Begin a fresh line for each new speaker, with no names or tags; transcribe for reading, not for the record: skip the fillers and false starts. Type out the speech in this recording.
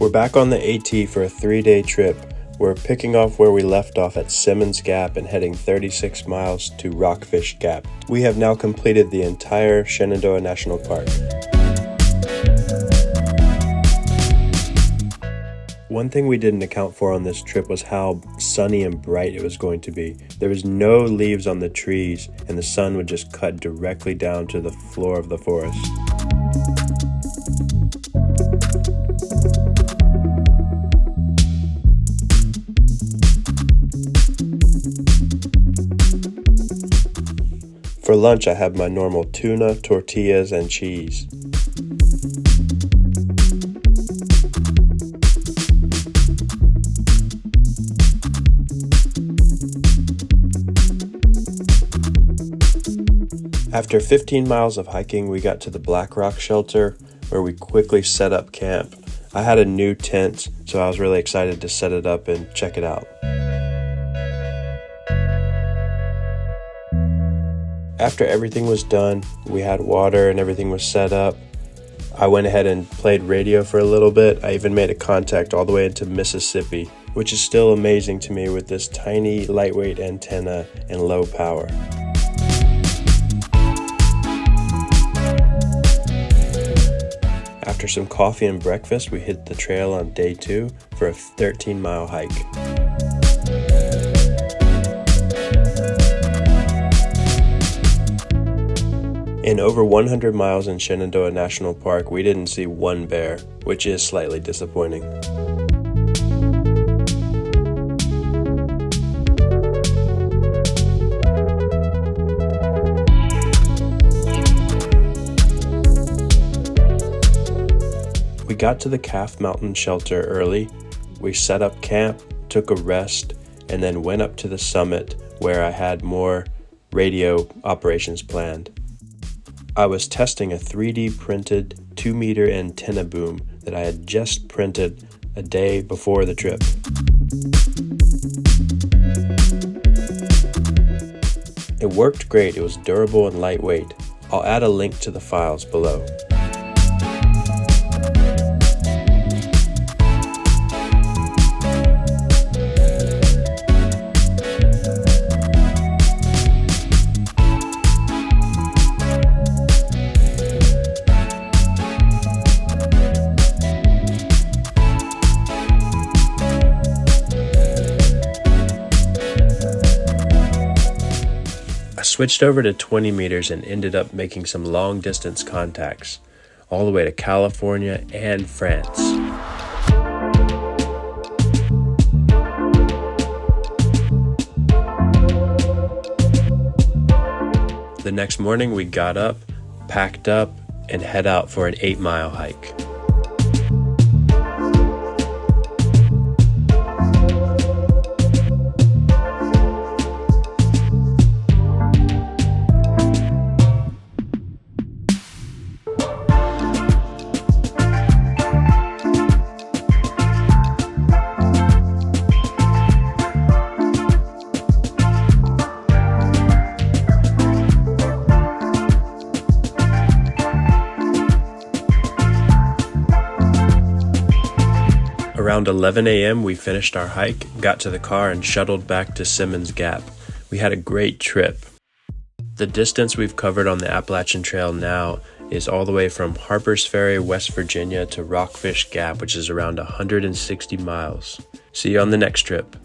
We're back on the AT for a 3-day trip. We're picking off where we left off at Simmons Gap and heading 36 miles to Rockfish Gap. We have now completed the entire Shenandoah National Park. One thing we didn't account for on this trip was how sunny and bright it was going to be. There was no leaves on the trees, and the sun would just cut directly down to the floor of the forest. For lunch, I have my normal tuna, tortillas, and cheese. After 15 miles of hiking, we got to the Black Rock shelter, where we quickly set up camp. I had a new tent, so I was really excited to set it up and check it out. After everything was done, we had water and everything was set up, I went ahead and played radio for a little bit. I even made a contact all the way into Mississippi, which is still amazing to me with this tiny lightweight antenna and low power. After some coffee and breakfast, we hit the trail on day 2 for a 13-mile hike. In over 100 miles in Shenandoah National Park, we didn't see one bear, which is slightly disappointing. We got to the Calf Mountain shelter early. We set up camp, took a rest, and then went up to the summit where I had more radio operations planned. I was testing a 3D printed 2-meter antenna boom that I had just printed a day before the trip. It worked great. It was durable and lightweight. I'll add a link to the files below. Switched over to 20 meters and ended up making some long distance contacts all the way to California and France. The next morning we got up, packed up, and head out for an 8-mile hike. Around 11 a.m. we finished our hike, got to the car, and shuttled back to Simmons Gap. We had a great trip. The distance we've covered on the Appalachian Trail now is all the way from Harpers Ferry, West Virginia to Rockfish Gap, which is around 160 miles. See you on the next trip.